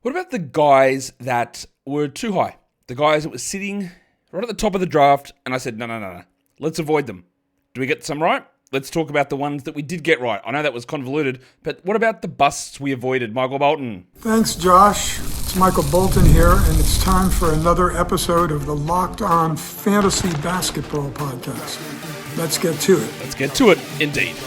What about the guys that were too high? The guys that were sitting right at the top of the draft, and I said, no. Let's avoid them. Do we get some right? Let's talk about the ones that we did get right. I know that was convoluted, but what about the busts we avoided? Michael Bolton. Thanks, Josh. It's Michael Bolton here, and it's time for another episode of the Locked On Fantasy Basketball Podcast. Let's get to it. Let's get to it, indeed.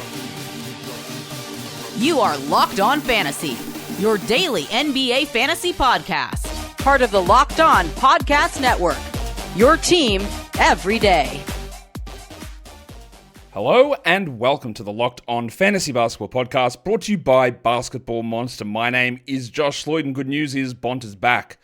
You are Locked On Fantasy, your daily NBA fantasy podcast. Part of the Locked On Podcast Network, your team every day. Hello and welcome to the Locked On Fantasy Basketball Podcast, brought to you by Basketball Monster. My name is Josh Lloyd, and good news is Bont is back.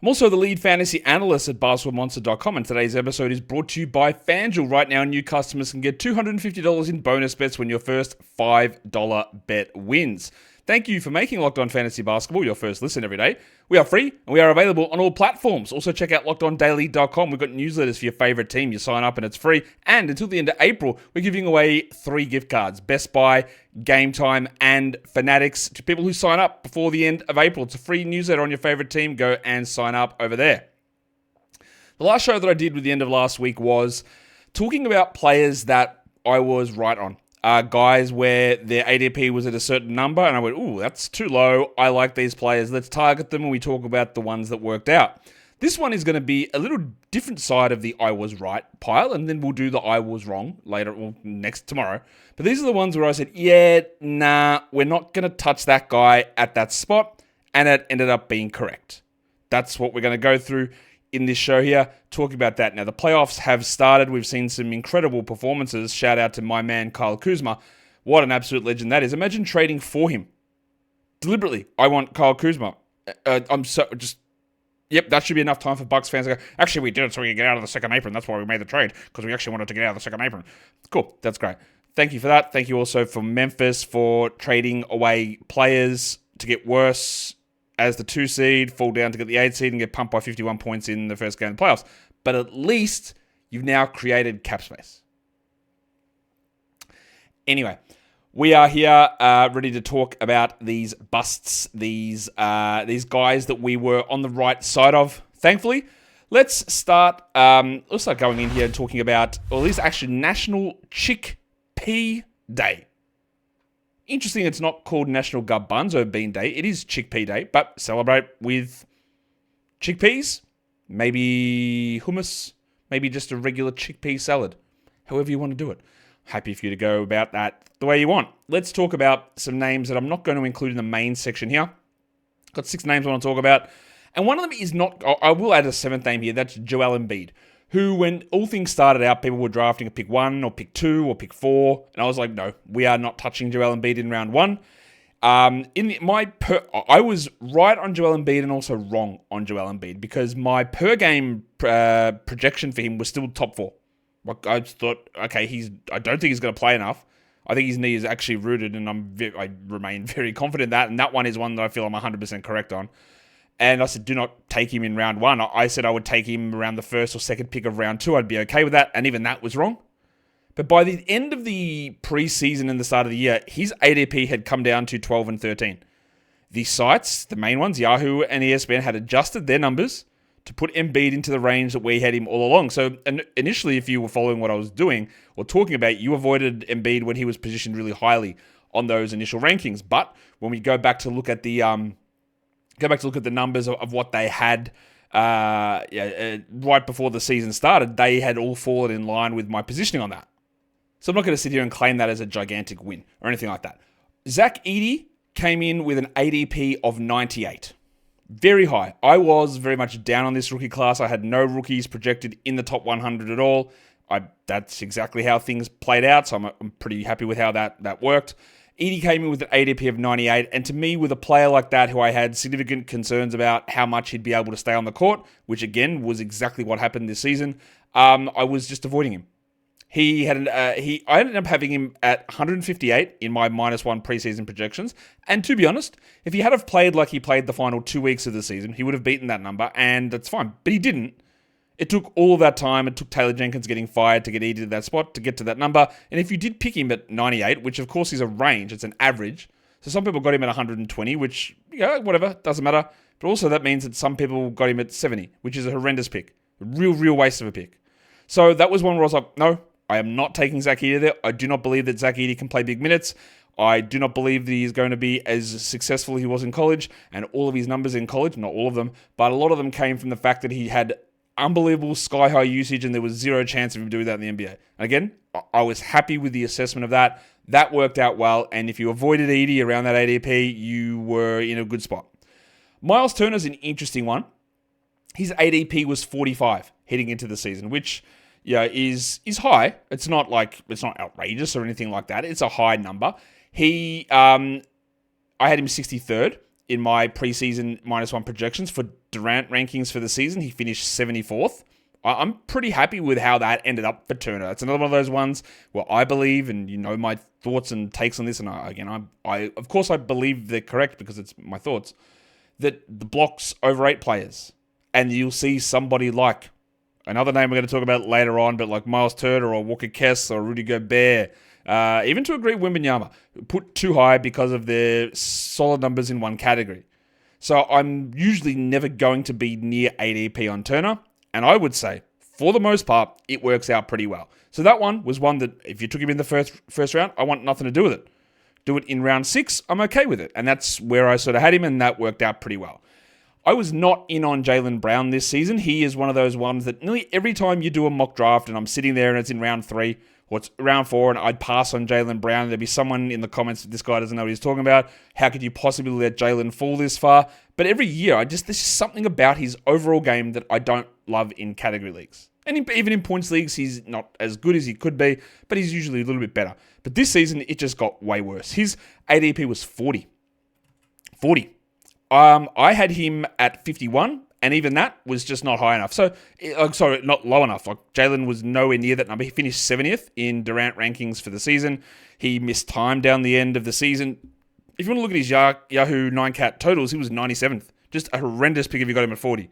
I'm also the lead fantasy analyst at basketballmonster.com, and today's episode is brought to you by FanDuel. Right now, new customers can get $250 in bonus bets when your first $5 bet wins. Thank you for making Locked On Fantasy Basketball your first listen every day. We are free and we are available on all platforms. Also check out lockedondaily.com. We've got newsletters for your favorite team. You sign up and it's free. And until the end of April, we're giving away 3 gift cards: Best Buy, Game Time, and Fanatics to people who sign up before the end of April. It's a free newsletter on your favorite team. Go and sign up over there. The last show that I did with the end of last week was talking about players that I was right on. Guys where their ADP was at a certain number, and I went, ooh, that's too low. I like these players. Let's target them, and we talk about the ones that worked out. This one is going to be a little different side of the I was right pile, and then we'll do the I was wrong later, well, tomorrow. But these are the ones where I said, yeah, nah, we're not going to touch that guy at that spot, and it ended up being correct. That's what we're going to go through in this show here, talking about that. Now, the playoffs have started. We've seen some incredible performances. Shout out to my man, Kyle Kuzma. What an absolute legend that is. Imagine trading for him. Deliberately, I want Kyle Kuzma. Yep, that should be enough time for Bucks fans to go, actually, we did it so we could get out of the second apron. That's why we made the trade, because we actually wanted to get out of the second apron. Cool, that's great. Thank you for that. Thank you also for Memphis for trading away players to get worse as the 2 seed, fall down to get the 8 seed and get pumped by 51 points in the first game of the playoffs. But at least you've now created cap space. Anyway, we are here ready to talk about these busts, these guys that we were on the right side of, thankfully. Let's start going in here and talking about, well, this is actually National Chickpea Day. Interesting, it's not called National Garbanzo Bean Day. It is Chickpea Day, but celebrate with chickpeas, maybe hummus, maybe just a regular chickpea salad. However you want to do it. Happy for you to go about that the way you want. Let's talk about some names that I'm not going to include in the main section here. Got 6 names I want to talk about. And one of them is not, I will add a 7th name here, that's Joel Embiid, who, when all things started out, people were drafting a pick 1 or pick 2 or pick 4. And I was like, no, we are not touching Joel Embiid in round 1. I was right on Joel Embiid and also wrong on Joel Embiid because my per game projection for him was still top 4. I just thought, okay, I don't think he's going to play enough. I think his knee is actually rooted, and I remain very confident in that. And that one is one that I feel I'm 100% correct on. And I said, do not take him in round 1. I said I would take him around the 1st or 2nd pick of round 2. I'd be okay with that. And even that was wrong. But by the end of the preseason and the start of the year, his ADP had come down to 12 and 13. The sites, the main ones, Yahoo and ESPN, had adjusted their numbers to put Embiid into the range that we had him all along. So initially, if you were following what I was doing or talking about, you avoided Embiid when he was positioned really highly on those initial rankings. But when we go back to look at the numbers of what they had right before the season started, they had all fallen in line with my positioning on that. So I'm not going to sit here and claim that as a gigantic win or anything like that. Zach Edey came in with an ADP of 98. Very high. I was very much down on this rookie class. I had no rookies projected in the top 100 at all. That's exactly how things played out, so I'm pretty happy with how that worked. Edey came in with an ADP of 98, and to me, with a player like that who I had significant concerns about how much he'd be able to stay on the court, which again was exactly what happened this season, I was just avoiding him. I ended up having him at 158 in my -1 preseason projections, and to be honest, if he had have played like he played the final 2 weeks of the season, he would have beaten that number, and that's fine. But he didn't. It took all of that time. It took Taylor Jenkins getting fired to get Edey to that spot to get to that number. And if you did pick him at 98, which of course is a range, it's an average. So some people got him at 120, which yeah, whatever, doesn't matter. But also that means that some people got him at 70, which is a horrendous pick. A real waste of a pick. So that was one where I was like, no, I am not taking Zach Edey there. I do not believe that Zach Edey can play big minutes. I do not believe that he's going to be as successful as he was in college, and all of his numbers in college, not all of them, but a lot of them came from the fact that he had unbelievable sky-high usage and there was zero chance of him doing that in the NBA. And again, I was happy with the assessment of that. That worked out well, and if you avoided Edey around that ADP, you were in a good spot. Miles Turner's an interesting one. His ADP was 45 heading into the season, which is high. It's not outrageous or anything like that. It's a high number. I had him 63rd in my preseason -1 projections for Durant rankings for the season. He finished 74th. I'm pretty happy with how that ended up for Turner. It's another one of those ones where I believe, and you know my thoughts and takes on this, and I of course I believe they're correct because it's my thoughts, that the blocks overrate players. And you'll see somebody like another name we're going to talk about later on, but like Miles Turner or Walker Kessler or Rudy Gobert, even to a degree Wembanyama, put too high because of their solid numbers in one category. So I'm usually never going to be near ADP on Turner, and I would say, for the most part, it works out pretty well. So that one was one that if you took him in the first round, I want nothing to do with it. Do it in round 6, I'm okay with it. And that's where I sort of had him, and that worked out pretty well. I was not in on Jaylen Brown this season. He is one of those ones that nearly every time you do a mock draft and I'm sitting there and it's in round 3 or it's round 4 and I'd pass on Jaylen Brown, there'd be someone in the comments that this guy doesn't know what he's talking about. How could you possibly let Jaylen fall this far? But every year, there's just something about his overall game that I don't love in category leagues. And even in points leagues, he's not as good as he could be, but he's usually a little bit better. But this season, it just got way worse. His ADP was 40. 40. I had him at 51, and even that was just not high enough. So, not low enough. Like Jaylen was nowhere near that number. He finished 70th in Durant rankings for the season. He missed time down the end of the season. If you want to look at his Yahoo 9cat totals, he was 97th. Just a horrendous pick if you got him at 40.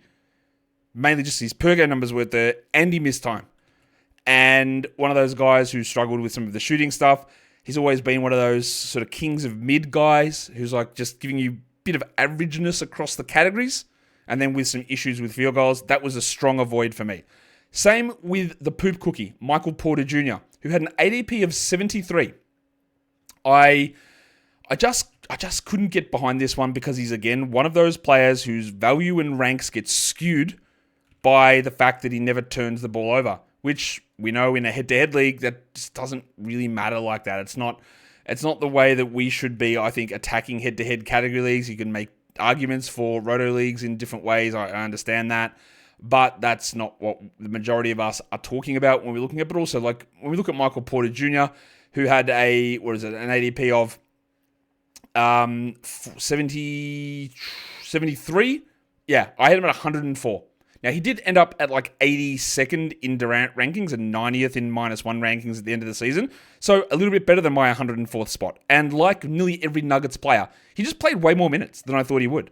Mainly just his per game numbers were there, and he missed time. And one of those guys who struggled with some of the shooting stuff. He's always been one of those sort of kings of mid guys who's like just giving you bit of averageness across the categories, and then with some issues with field goals. That was a strong avoid for me. Same with the poop cookie, Michael Porter Jr., who had an ADP of 73. I just couldn't get behind this one because he's, again, one of those players whose value and ranks gets skewed by the fact that he never turns the ball over, which we know in a head-to-head league that just doesn't really matter like that. It's not the way that we should be, I think, attacking head-to-head category leagues. You can make arguments for roto leagues in different ways. I understand that. But that's not what the majority of us are talking about when we're looking at it. But also, like, when we look at Michael Porter Jr., who had an ADP of 73? Yeah, I had him at 104. Now, he did end up at like 82nd in Durant rankings and 90th in -1 rankings at the end of the season. So a little bit better than my 104th spot. And like nearly every Nuggets player, he just played way more minutes than I thought he would.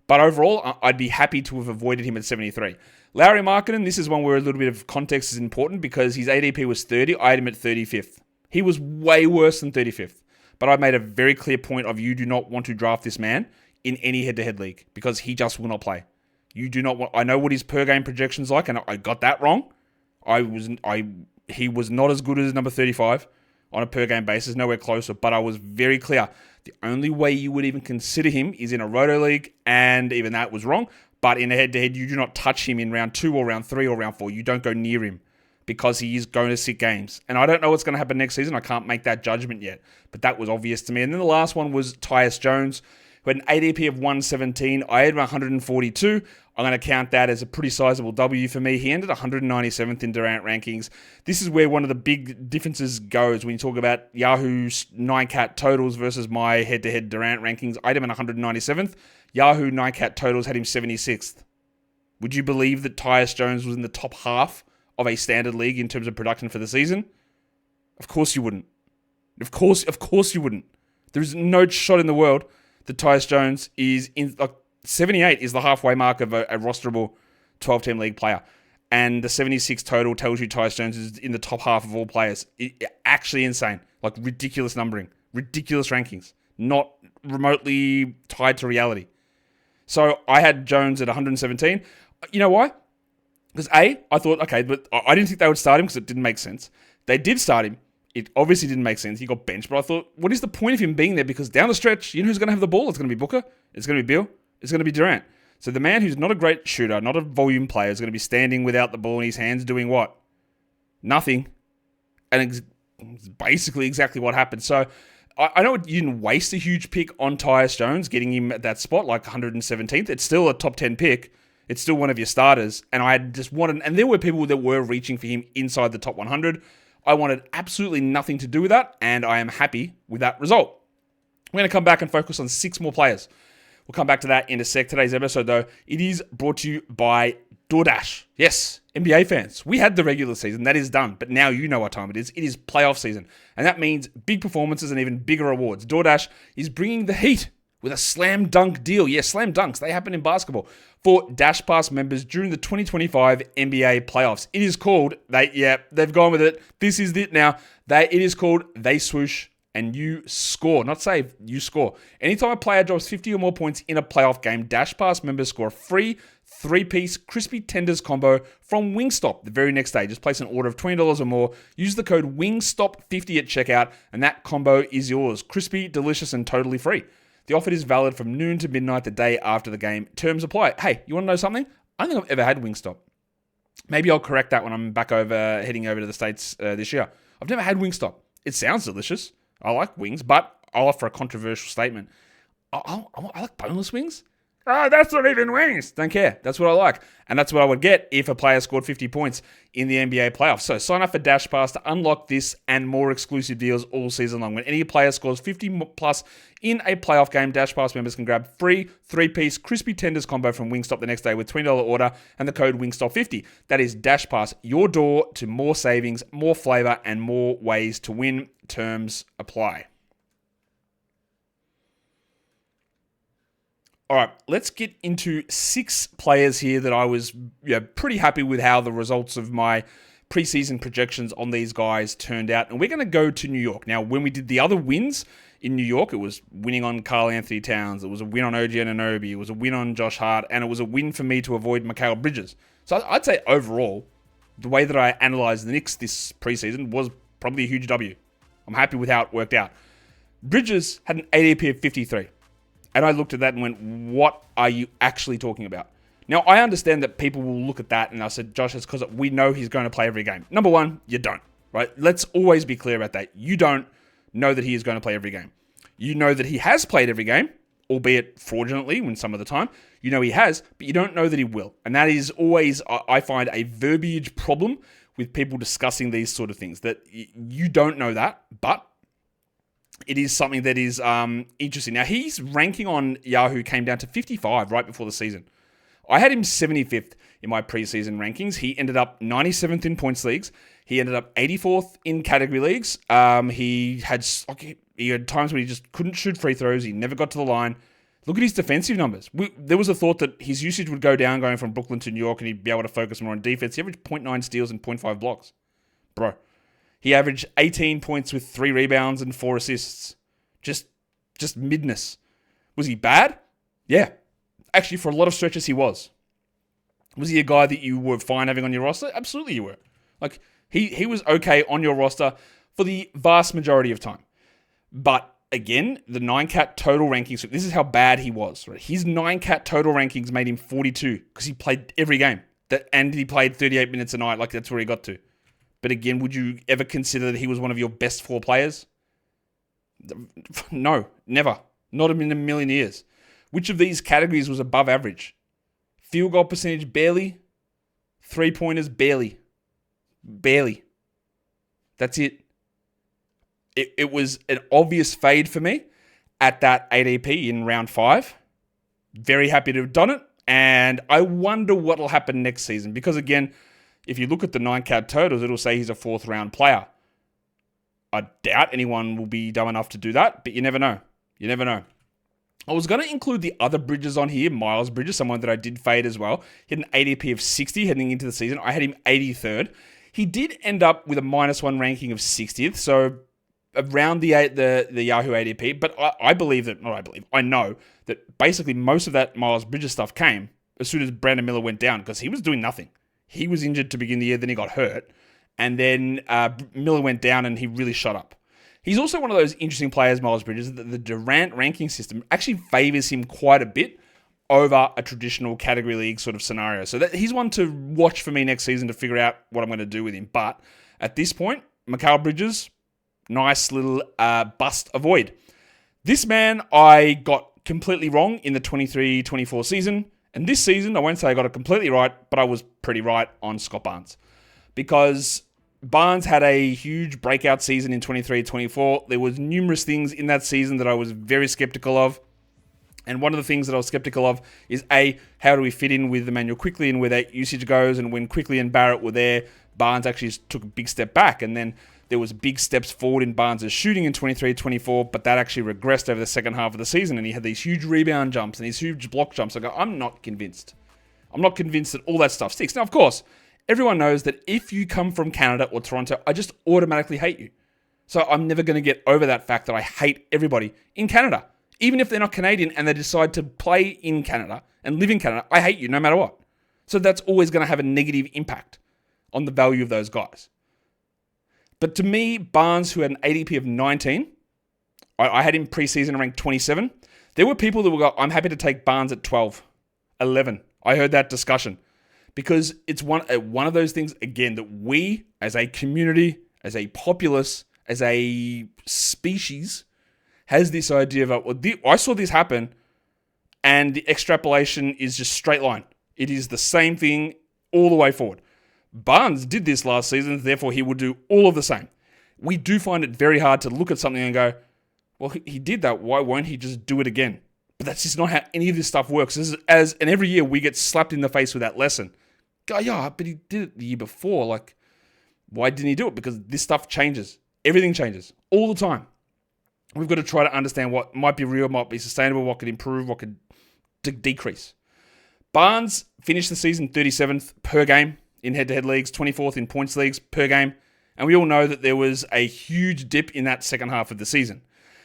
But overall, I'd be happy to have avoided him at 73. Lauri Markkanen, this is one where a little bit of context is important because his ADP was 30. I had him at 35th. He was way worse than 35th. But I made a very clear point of you do not want to draft this man in any head-to-head league because he just will not play. You do not want. I know what his per game projections like, and I got that wrong. He was not as good as number 35 on a per game basis, nowhere closer. But I was very clear. The only way you would even consider him is in a roto league, and even that was wrong. But in a head to head, you do not touch him in round 2 or round 3 or round 4. You don't go near him because he is going to sit games. And I don't know what's going to happen next season. I can't make that judgment yet. But that was obvious to me. And then the last one was Tyus Jones, who had an ADP of 117. I had 142. I'm going to count that as a pretty sizable W for me. He ended 197th in Durant rankings. This is where one of the big differences goes when you talk about Yahoo's 9cat totals versus my head-to-head Durant rankings. I had him at 197th. Yahoo 9cat totals had him 76th. Would you believe that Tyus Jones was in the top half of a standard league in terms of production for the season? Of course you wouldn't. Of course you wouldn't. There's no shot in the world that Tyus Jones is in, like, 78 is the halfway mark of a rosterable 12-team league player. And the 76 total tells you Tyus Jones is in the top half of all players. Actually insane. Like, ridiculous numbering. Ridiculous rankings. Not remotely tied to reality. So I had Jones at 117. You know why? Because I thought, okay, but I didn't think they would start him because it didn't make sense. They did start him. It obviously didn't make sense. He got benched, but I thought, what is the point of him being there? Because down the stretch, you know who's going to have the ball? It's going to be Booker. It's going to be Beal. It's going to be Durant. So the man who's not a great shooter, not a volume player, is going to be standing without the ball in his hands doing what? Nothing. And it's basically exactly what happened. So I know you didn't waste a huge pick on Tyus Jones, getting him at that spot, like 117th. It's still a top 10 pick. It's still one of your starters. And I just wanted, and there were people that were reaching for him inside the top 100. I wanted absolutely nothing to do with that, and I am happy with that result. We're going to come back and focus on 6 more players. We'll come back to that in a sec. Today's episode, though, it is brought to you by DoorDash. Yes, NBA fans, we had the regular season. That is done. But now you know what time it is. It is playoff season. And that means big performances and even bigger rewards. DoorDash is bringing the heat with a slam dunk deal. Yeah, slam dunks. They happen in basketball for Dash Pass members during the 2025 NBA playoffs. It is called, they've gone with it. This is it now. It is called They Swoosh and You Score. Not save, you score. Anytime a player drops 50 or more points in a playoff game, Dash Pass members score a free 3-piece crispy tenders combo from Wingstop the very next day. Just place an order of $20 or more. Use the code WINGSTOP50 at checkout, and that combo is yours. Crispy, delicious, and totally free. The offer is valid from noon to midnight the day after the game. Terms apply. Hey, you want to know something? I don't think I've ever had Wingstop. Maybe I'll correct that when I'm heading over to the States this year. I've never had Wingstop. It sounds delicious. I like wings, but I'll offer a controversial statement. I like boneless wings. Oh, that's not even wings. Don't care. That's what I like. And that's what I would get if a player scored 50 points in the NBA playoffs. So sign up for Dash Pass to unlock this and more exclusive deals all season long. When any player scores 50 plus in a playoff game, Dash Pass members can grab free 3-piece crispy tenders combo from Wingstop the next day with $20 order and the code WINGSTOP50. That is Dash Pass, your door to more savings, more flavor, and more ways to win. Terms apply. All right, let's get into 6 players here that I was pretty happy with how the results of my preseason projections on these guys turned out. And we're going to go to New York. Now, when we did the other wins in New York, it was winning on Karl Anthony Towns. It was a win on OG Anunoby. It was a win on Josh Hart. And it was a win for me to avoid Mikal Bridges. So I'd say overall, the way that I analyzed the Knicks this preseason was probably a huge W. I'm happy with how it worked out. Bridges had an ADP of 53. And I looked at that and went, what are you actually talking about? Now, I understand that people will look at that and I said, Josh, it's because we know he's going to play every game. Number one, you don't, right? Let's always be clear about that. You don't know that he is going to play every game. You know that he has played every game, albeit fraudulently when some of the time. You know he has, but you don't know that he will. And that is always, I find, a verbiage problem with people discussing these sort of things, that you don't know that, but it is something that is interesting. Now, his ranking on Yahoo came down to 55 right before the season. I had him 75th in my preseason rankings. He ended up 97th in points leagues. He ended up 84th in category leagues. He had times when he just couldn't shoot free throws. He never got to the line. Look at his defensive numbers. There was a thought that his usage would go down going from Brooklyn to New York and he'd be able to focus more on defense. He averaged 0.9 steals and 0.5 blocks. Bro. He averaged 18 points with 3 rebounds and 4 assists. Just midness. Was he bad? Yeah. Actually, for a lot of stretches, he was. Was he a guy that you were fine having on your roster? Absolutely you were. Like, he was okay on your roster for the vast majority of time. But, again, the 9-cat total rankings, this is how bad he was. Right? His 9-cat total rankings made him 42 because he played every game. And he played 38 minutes a night. Like, that's where he got to. But again, would you ever consider that he was one of your best 4 players? No, never. Not in a million years. Which of these categories was above average? Field goal percentage, barely. 3-pointers, barely. Barely. That's it. It was an obvious fade for me at that ADP in round 5. Very happy to have done it. And I wonder what will happen next season. Because again, if you look at the 9-cat totals, it'll say he's a 4th-round player. I doubt anyone will be dumb enough to do that, but you never know. You never know. I was going to include the other Bridges on here, Miles Bridges, someone that I did fade as well. He had an ADP of 60 heading into the season. I had him 83rd. He did end up with a -1 ranking of 60th, so around the Yahoo ADP, but I know that basically most of that Miles Bridges stuff came as soon as Brandon Miller went down because he was doing nothing. He was injured to begin the year, then he got hurt, and then Miller went down and he really shot up. He's also one of those interesting players, Miles Bridges, that the Durant ranking system actually favors him quite a bit over a traditional category league sort of scenario. So he's one to watch for me next season to figure out what I'm going to do with him. But at this point, Mikal Bridges, nice little bust avoid. This man I got completely wrong in the 23-24 season. And this season, I won't say I got it completely right, but I was pretty right on Scott Barnes. Because Barnes had a huge breakout season in 23-24. There was numerous things in that season that I was very skeptical of. And one of the things that I was skeptical of is, A, how do we fit in with Emmanuel Quickley and where that usage goes? And when Quickley and Barrett were there, Barnes actually took a big step back. And then there was big steps forward in Barnes' shooting in 23-24, but that actually regressed over the second half of the season. And he had these huge rebound jumps and these huge block jumps. I go, I'm not convinced. I'm not convinced that all that stuff sticks. Now, of course, everyone knows that if you come from Canada or Toronto, I just automatically hate you. So I'm never going to get over that fact that I hate everybody in Canada. Even if they're not Canadian and they decide to play in Canada and live in Canada, I hate you no matter what. So that's always going to have a negative impact on the value of those guys. But to me, Barnes, who had an ADP of 19, I had him preseason ranked 27. There were people that were going, I'm happy to take Barnes at 12, 11. I heard that discussion. Because it's one of those things, again, that we, as a community, as a populace, as a species, has this idea of, I saw this happen, and the extrapolation is just straight line. It is the same thing all the way forward. Barnes did this last season, therefore he will do all of the same. We do find it very hard to look at something and go, well, he did that, why won't he just do it again? But that's just not how any of this stuff works. And every year we get slapped in the face with that lesson. Go, yeah, but he did it the year before. Like, why didn't he do it? Because this stuff changes. Everything changes all the time. We've got to try to understand what might be real, might be sustainable, what could improve, what could decrease. Barnes finished the season 37th per game in head-to-head leagues, 24th in points leagues per game. And we all know that there was a huge dip in that second half of the season.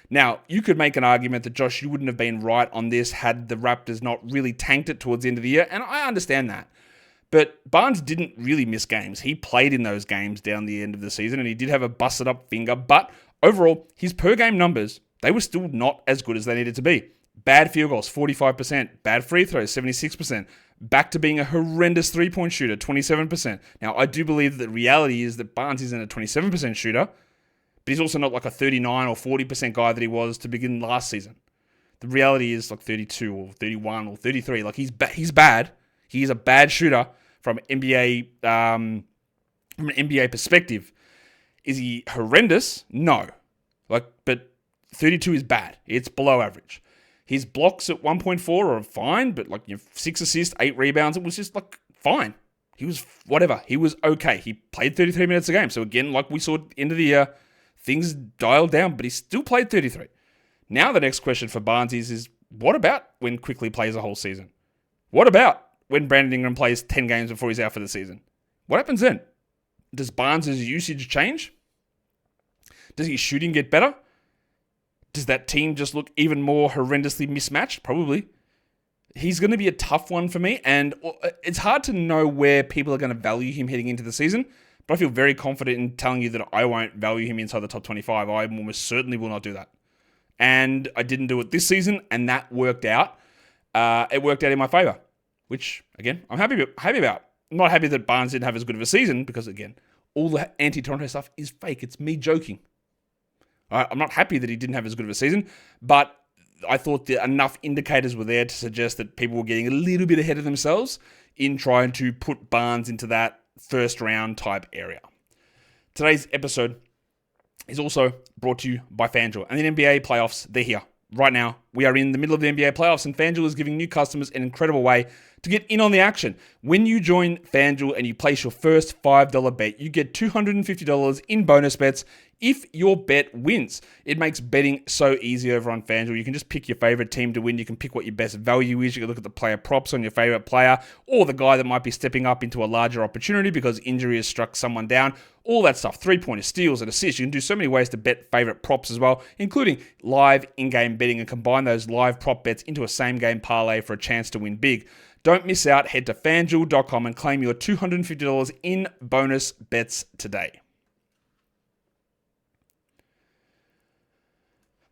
Now, you could make an argument that, Josh, you wouldn't have been right on this had the Raptors not really tanked it towards the end of the year. And I understand that. But Barnes didn't really miss games. He played in those games down the end of the season, and he did have a busted up finger. But overall, his per-game numbers, they were still not as good as they needed to be. Bad field goals, 45%. Bad free throws, 76%. Back to being a horrendous three-point shooter, 27%. Now, I do believe that the reality is that Barnes isn't a 27% shooter, but he's also not like a 39 or 40% guy that he was to begin last season. The reality is like 32 or 31 or 33. Like, he's bad. He is a bad shooter from an NBA perspective. Is he horrendous? No. But 32 is bad. It's below average. His blocks at 1.4 are fine, but 6 assists, 8 rebounds, it was just fine. He was whatever. He was okay. He played 33 minutes a game. So again, like we saw at the end of the year, things dialed down, but he still played 33. Now the next question for Barnes is what about when Quickley plays a whole season? What about when Brandon Ingram plays 10 games before he's out for the season? What happens then? Does Barnes' usage change? Does his shooting get better? Does that team just look even more horrendously mismatched? Probably. He's going to be a tough one for me, and it's hard to know where people are going to value him heading into the season, but I feel very confident in telling you that I won't value him inside the top 25. I almost certainly will not do that. And I didn't do it this season, and that worked out. It worked out in my favor, which, again, I'm happy about. I'm not happy that Barnes didn't have as good of a season because, again, all the anti-Toronto stuff is fake. It's me joking. I'm not happy that he didn't have as good of a season, but I thought that enough indicators were there to suggest that people were getting a little bit ahead of themselves in trying to put Barnes into that first round type area. Today's episode is also brought to you by FanDuel. And the NBA playoffs, they're here. Right now, we are in the middle of the NBA playoffs, and FanDuel is giving new customers an incredible way To get in on the action, when you join FanDuel and you place your first $5 bet, you get $250 in bonus bets if your bet wins. It makes betting so easy over on FanDuel. You can just pick your favorite team to win. You can pick what your best value is. You can look at the player props on your favorite player or the guy that might be stepping up into a larger opportunity because injury has struck someone down. All that stuff, 3-pointers, steals, and assists. You can do so many ways to bet favorite props as well, including live in-game betting, and combine those live prop bets into a same-game parlay for a chance to win big. Don't miss out. Head to FanDuel.com and claim your $250 in bonus bets today.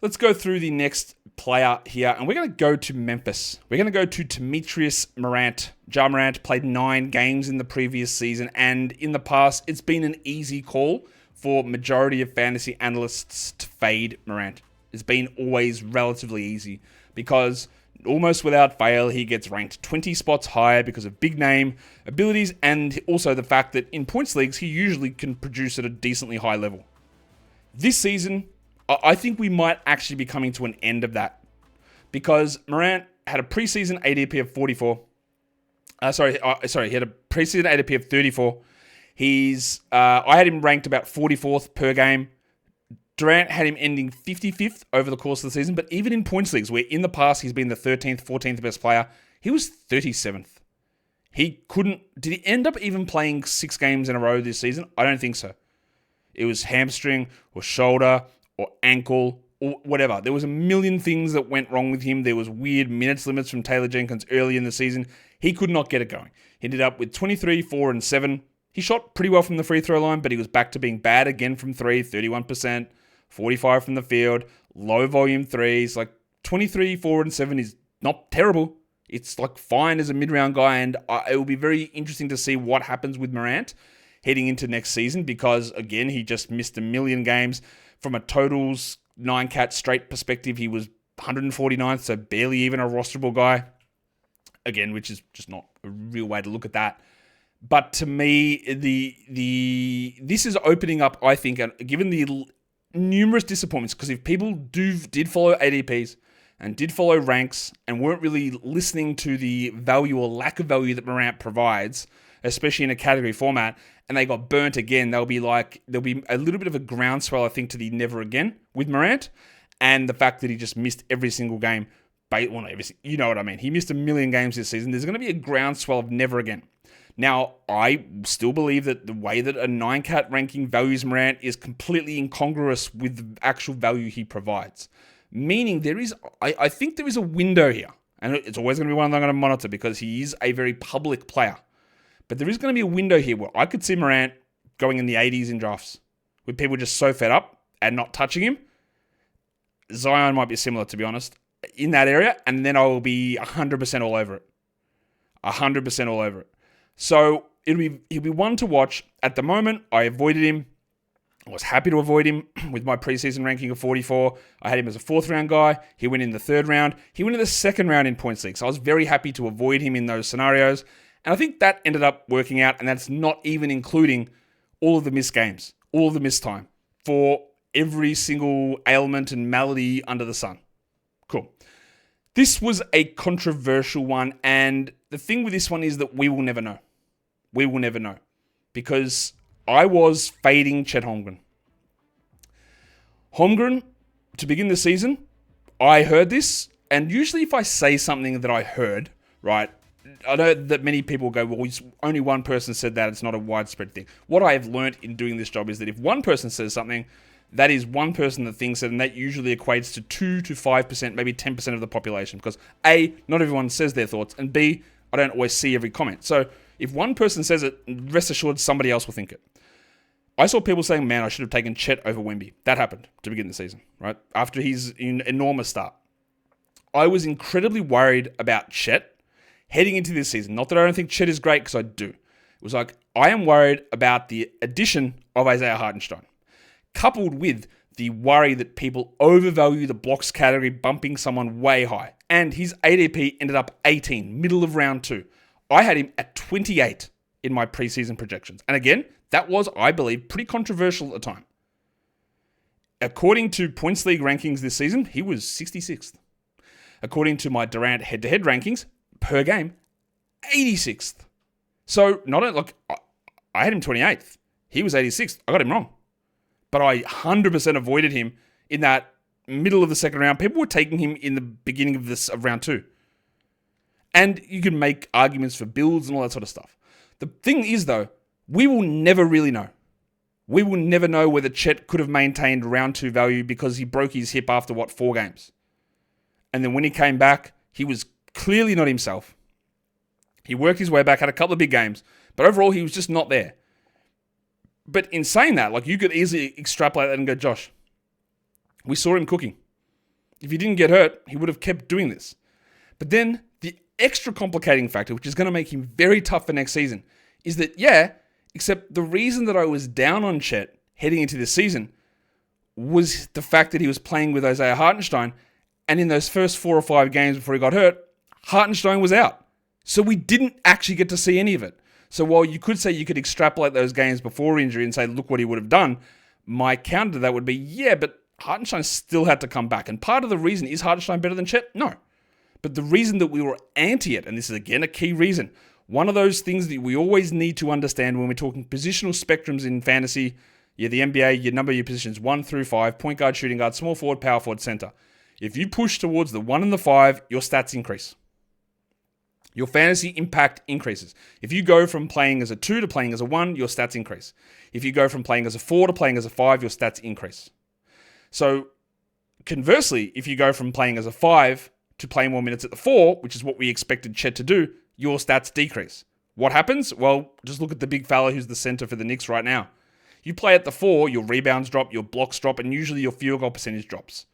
Let's go through the next player here, and we're going to go to Memphis. We're going to go to Demetrius Morant. Ja Morant played 9 games in the previous season, and in the past, it's been an easy call for majority of fantasy analysts to fade Morant. It's been always relatively easy because almost without fail, he gets ranked 20 spots higher because of big name abilities and also the fact that in points leagues, he usually can produce at a decently high level. This season, I think we might actually be coming to an end of that because Morant had a preseason ADP of 44. He had a preseason ADP of 34. I had him ranked about 44th per game. Durant had him ending 55th over the course of the season, but even in points leagues, where in the past he's been the 13th, 14th best player, he was 37th. Did he end up even playing 6 games in a row this season? I don't think so. It was hamstring or shoulder or ankle or whatever. There was a million things that went wrong with him. There was weird minutes limits from Taylor Jenkins early in the season. He could not get it going. He ended up with 23, 4, and 7. He shot pretty well from the free throw line, but he was back to being bad again from 3, 31%. 45 from the field, low volume threes, like 23, 4, and 7 is not terrible. It's like fine as a mid-round guy, and it will be very interesting to see what happens with Morant heading into next season because, again, he just missed a million games. From a totals 9-cat straight perspective, he was 149th, so barely even a rosterable guy. Again, which is just not a real way to look at that. But to me, this is opening up, I think, and given the numerous disappointments, because if people did follow ADPs and did follow ranks and weren't really listening to the value or lack of value that Morant provides, especially in a category format, and they got burnt again, there'll be a little bit of a groundswell, I think, to the never again with Morant, and the fact that he just missed every single game. You know what I mean. He missed a million games this season. There's going to be a groundswell of never again. Now, I still believe that the way that a 9-cat ranking values Morant is completely incongruous with the actual value he provides. Meaning I think there is a window here. And it's always going to be one that I'm going to monitor because he is a very public player. But there is going to be a window here where I could see Morant going in the 80s in drafts with people just so fed up and not touching him. Zion might be similar, to be honest, in that area. And then I will be 100% all over it. 100% all over it. So he'll be one to watch. At the moment, I avoided him. I was happy to avoid him with my preseason ranking of 44. I had him as a 4th round guy. He went in the 3rd round. He went in the 2nd round in points league. So I was very happy to avoid him in those scenarios. And I think that ended up working out. And that's not even including all of the missed games, all of the missed time for every single ailment and malady under the sun. Cool. This was a controversial one. And the thing with this one is that we will never know. We will never know. Because I was fading Chet Holmgren. Holmgren, to begin the season, I heard this. And usually if I say something that I heard, right, I know that many people go, well, only one person said that. It's not a widespread thing. What I have learned in doing this job is that if one person says something, that is one person that thinks it, and that usually equates to 2 to 5%, maybe 10% of the population. Because A, not everyone says their thoughts, and B, I don't always see every comment. So if one person says it, rest assured somebody else will think it. I saw people saying, man, I should have taken Chet over Wemby. That happened to begin the season, right? After his enormous start. I was incredibly worried about Chet heading into this season. Not that I don't think Chet is great, because I do. It was like, I am worried about the addition of Isaiah Hartenstein, coupled with the worry that people overvalue the blocks category, bumping someone way high. And his ADP ended up 18, middle of round 2. I had him at 28 in my preseason projections. And again, that was, I believe, pretty controversial at the time. According to Points League rankings this season, he was 66th. According to my Durant head-to-head rankings, per game, 86th. So not only, look, I had him 28th. He was 86th. I got him wrong. But I 100% avoided him in that middle of the second round. People were taking him in the beginning of round 2. And you can make arguments for builds and all that sort of stuff. The thing is, though, we will never really know. We will never know whether Chet could have maintained round 2 value because he broke his hip after, 4 games. And then when he came back, he was clearly not himself. He worked his way back, had a couple of big games, but overall he was just not there. But in saying that, like, you could easily extrapolate that and go, Josh, we saw him cooking. If he didn't get hurt, he would have kept doing this. But then the extra complicating factor, which is going to make him very tough for next season, is that, except the reason that I was down on Chet heading into this season was the fact that he was playing with Isaiah Hartenstein, and in those first 4 or 5 games before he got hurt, Hartenstein was out. So we didn't actually get to see any of it. So while you could say you could extrapolate those games before injury and say, look what he would have done, my counter to that would be, but Hartenstein still had to come back. And part of the reason, is Hartenstein better than Chet? No. But the reason that we were anti it, and this is again a key reason, one of those things that we always need to understand when we're talking positional spectrums in fantasy, the NBA, your number of your positions 1 through 5, point guard, shooting guard, small forward, power forward, center. If you push towards the 1 and the 5, your stats increase. Your fantasy impact increases. If you go from playing as a 2 to playing as a 1, your stats increase. If you go from playing as a 4 to playing as a 5, your stats increase. So conversely, if you go from playing as a 5 to playing more minutes at the 4, which is what we expected Chet to do, your stats decrease. What happens? Well, just look at the big fella who's the center for the Knicks right now. You play at the 4, your rebounds drop, your blocks drop, and usually your field goal percentage drops.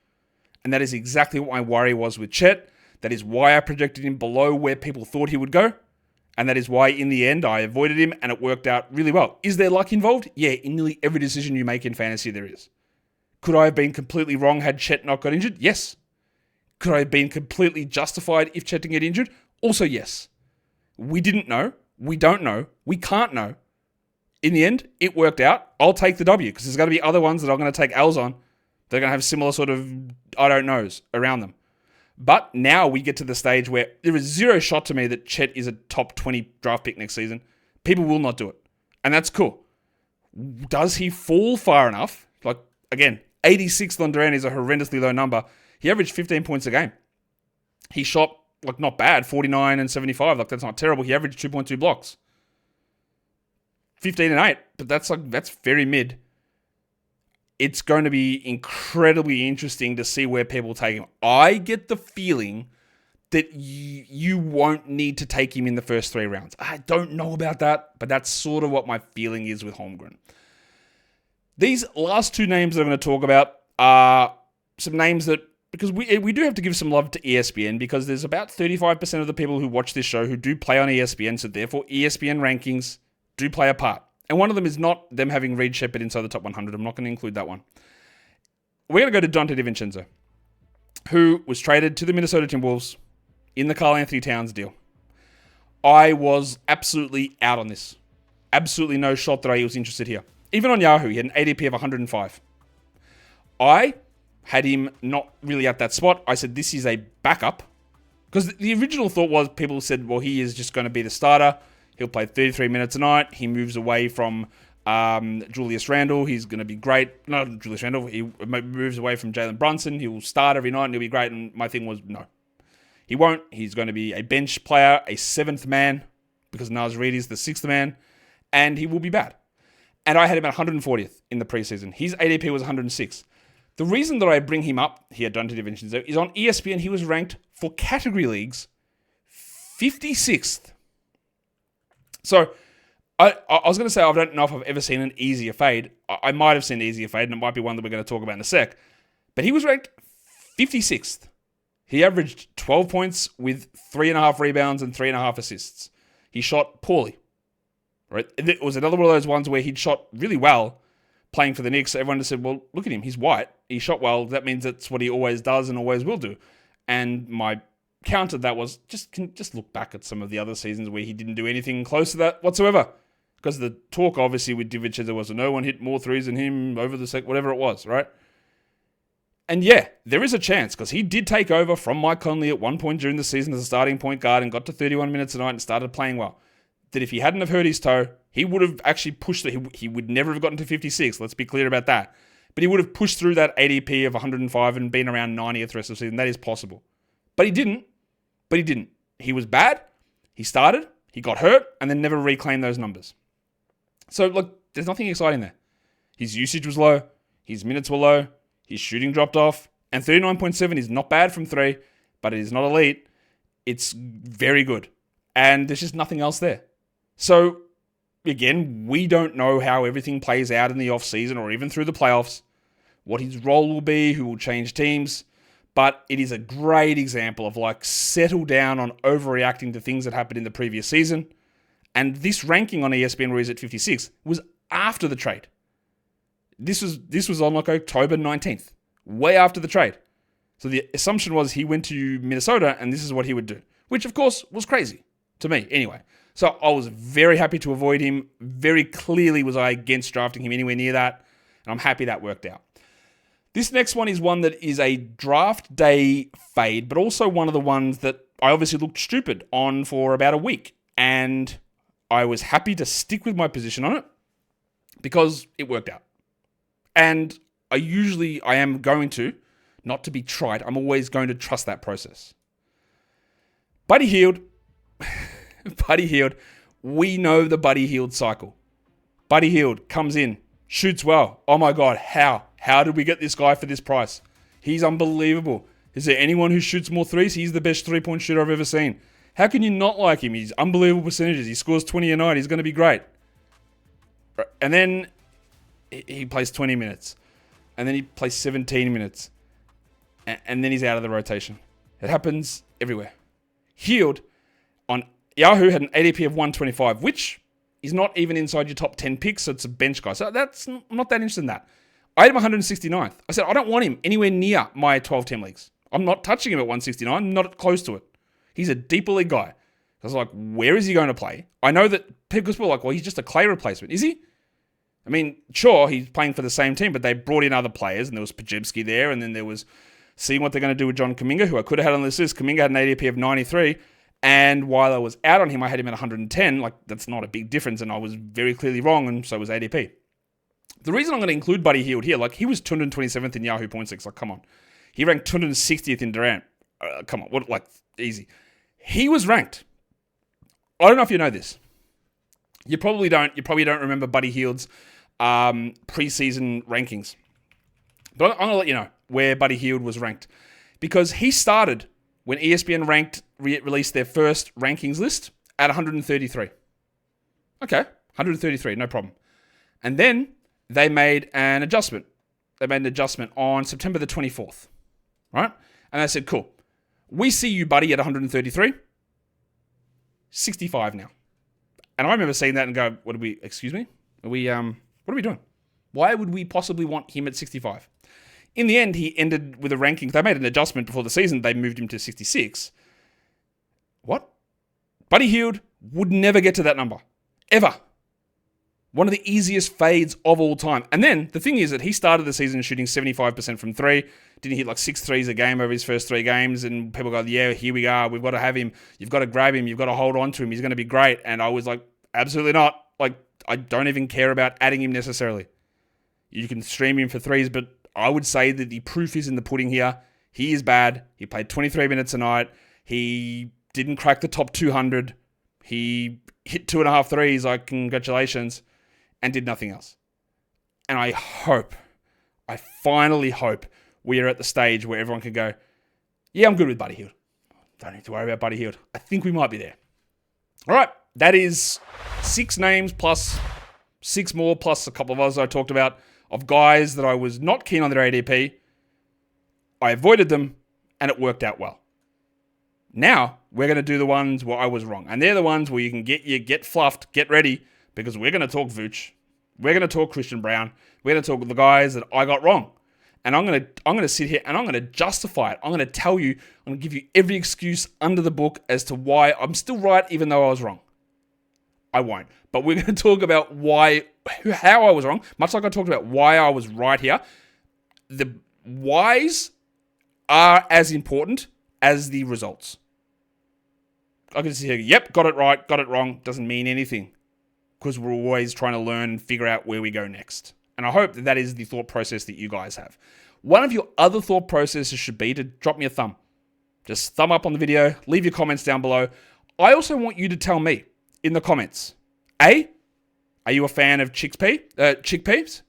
And that is exactly what my worry was with Chet. That is why I projected him below where people thought he would go. And that is why, in the end, I avoided him, and it worked out really well. Is there luck involved? Yeah, in nearly every decision you make in fantasy, there is. Could I have been completely wrong had Chet not got injured? Yes. Could I have been completely justified if Chet didn't get injured? Also, yes. We didn't know. We don't know. We can't know. In the end, it worked out. I'll take the W, because there's going to be other ones that I'm going to take L's on. They're going to have similar sort of I don't knows around them. But now we get to the stage where there is zero shot to me that Chet is a top 20 draft pick next season. People will not do it. And that's cool. Does he fall far enough? Like, again, 86th on Durant is a horrendously low number. He averaged 15 points a game. He shot, like, not bad, 49 and 75. Like, that's not terrible. He averaged 2.2 blocks. 15 and 8, but that's very mid. It's going to be incredibly interesting to see where people take him. I get the feeling that you won't need to take him in the first 3 rounds. I don't know about that, but that's sort of what my feeling is with Holmgren. These last 2 names that I'm going to talk about are some names that, because we do have to give some love to ESPN, because there's about 35% of the people who watch this show who do play on ESPN, so therefore ESPN rankings do play a part. And one of them is not them having Reed Shepherd inside the top 100. I'm not going to include that one. We're going to go to Dante DiVincenzo, who was traded to the Minnesota Timberwolves in the Karl Anthony Towns deal. I was absolutely out on this. Absolutely no shot that I was interested here. Even on Yahoo, he had an ADP of 105. I had him not really at that spot. I said, this is a backup. Because the original thought was, people said, well, he is just going to be the starter. He'll play 33 minutes a night. He moves away from Julius Randle. He's going to be great. Not Julius Randle. He moves away from Jalen Brunson. He will start every night and he'll be great. And my thing was, no. He won't. He's going to be a bench player, a 7th man, because Naz Reid is the 6th man, and he will be bad. And I had him at 140th in the preseason. His ADP was 106. The reason that I bring him up here, Dante DeVincenzo, is on ESPN, he was ranked for category leagues 56th. So, I was going to say, I don't know if I've ever seen an easier fade. I might have seen an easier fade, and it might be one that we're going to talk about in a sec. But he was ranked 56th. He averaged 12 points with 3.5 rebounds and 3.5 assists. He shot poorly. Right? It was another one of those ones where he'd shot really well playing for the Knicks. Everyone just said, well, look at him. He's white. He shot well. That means that's what he always does and always will do. And my counter that was, just look back at some of the other seasons where he didn't do anything close to that whatsoever. Because the talk, obviously, with DiVincenzo was no one hit more threes than him over the whatever it was, right? And yeah, there is a chance, because he did take over from Mike Conley at one point during the season as a starting point guard and got to 31 minutes a night and started playing well. That if he hadn't have hurt his toe, he would have actually pushed it. He would never have gotten to 56. Let's be clear about that. But he would have pushed through that ADP of 105 and been around 90th the rest of the season. That is possible. But he didn't. He was bad. He started. He got hurt and then never reclaimed those numbers. So, look, there's nothing exciting there. His usage was low. His minutes were low. His shooting dropped off. And 39.7 is not bad from three, but it is not elite. It's very good. And there's just nothing else there. So, again, we don't know how everything plays out in the offseason or even through the playoffs, what his role will be, who will change teams. But it is a great example of settle down on overreacting to things that happened in the previous season. And this ranking on ESPN where he's at 56 was after the trade. This was on October 19th, way after the trade. So the assumption was he went to Minnesota and this is what he would do, which of course was crazy to me anyway. So I was very happy to avoid him. Very clearly was I against drafting him anywhere near that. And I'm happy that worked out. This next one is one that is a draft day fade, but also one of the ones that I obviously looked stupid on for about a week. And I was happy to stick with my position on it because it worked out. And I am going to, not to be trite, I'm always going to trust that process. Buddy Hield. Buddy Hield. We know the Buddy Hield cycle. Buddy Hield comes in, shoots well. Oh my God, how? How did we get this guy for this price? He's unbelievable. Is there anyone who shoots more threes? He's the best three-point shooter I've ever seen. How can you not like him? He's unbelievable percentages. He scores 20 a night. He's going to be great. And then he plays 20 minutes. And then he plays 17 minutes. And then he's out of the rotation. It happens everywhere. Hield on Yahoo had an ADP of 125, which is not even inside your top 10 picks, so it's a bench guy. So I'm not that interested in that. I had him 169th. I said, I don't want him anywhere near my 12-team leagues. I'm not touching him at 169. I'm not close to it. He's a deeper league guy. I was like, where is he going to play? I know that people were like, well, he's just a Clay replacement. Is he? I mean, sure, he's playing for the same team, but they brought in other players, and there was Pajemski there, and then there was seeing what they're going to do with John Kuminga, who I could have had on this list. Kuminga had an ADP of 93, and while I was out on him, I had him at 110. That's not a big difference, and I was very clearly wrong, and so was ADP. The reason I'm going to include Buddy Hield here, he was 227th in Yahoo Point Six. Come on. He ranked 260th in Durant. Come on, easy. He was ranked. I don't know if you know this. You probably don't. You probably don't remember Buddy Hield's preseason rankings. But I'm going to let you know where Buddy Hield was ranked. Because he started when ESPN released their first rankings list at 133. Okay, 133, no problem. And then they made an adjustment. They made an adjustment on September the 24th, right? And they said, cool, we see you, Buddy, at 133. 65 now. And I remember seeing that and go, excuse me? What are we doing? Why would we possibly want him at 65? In the end, he ended with a ranking. They made an adjustment before the season. They moved him to 66. What? Buddy Hield would never get to that number. Ever. One of the easiest fades of all time. And then, the thing is that he started the season shooting 75% from three. Didn't hit 6 threes a game over his first 3 games. And people go, yeah, here we are. We've got to have him. You've got to grab him. You've got to hold on to him. He's going to be great. And I was like, absolutely not. I don't even care about adding him necessarily. You can stream him for threes, but I would say that the proof is in the pudding here. He is bad. He played 23 minutes a night. He didn't crack the top 200. He hit 2.5 threes. Congratulations. And did nothing else. And I finally hope we are at the stage where everyone can go, yeah, I'm good with Buddy Hield. Don't need to worry about Buddy Hield. I think we might be there. All right. That is 6 names plus 6 more plus a couple of others I talked about of guys that I was not keen on their ADP. I avoided them and it worked out well. Now we're going to do the ones where I was wrong. And they're the ones where you can get fluffed, get ready, because we're going to talk Vooch. We're going to talk Christian Brown. We're going to talk the guys that I got wrong. And I'm going to sit here and I'm going to justify it. I'm going to tell you, I'm going to give you every excuse under the book as to why I'm still right even though I was wrong. I won't. But we're going to talk about how I was wrong, much like I talked about why I was right here. whys are as important as the results. I can say, yep, got it right, got it wrong, doesn't mean anything. Because we're always trying to learn and figure out where we go next. And I hope that is the thought process that you guys have. One of your other thought processes should be to drop me a thumb. Just thumb up on the video, leave your comments down below. I also want you to tell me in the comments, A, are you a fan of chickpeas? Chickpeas?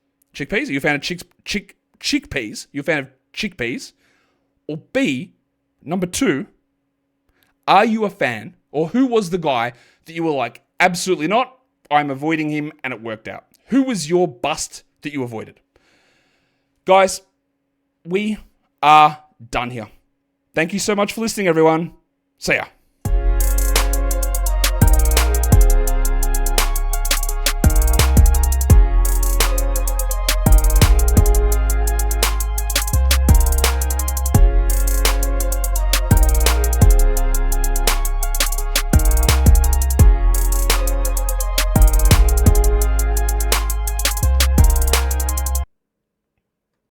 Are you a fan of chickpeas? Are you a fan of chickpeas? Or B, number 2, are you a fan, or who was the guy that you were like, absolutely not, I'm avoiding him, and it worked out? Who was your bust that you avoided? Guys, we are done here. Thank you so much for listening, everyone. See ya.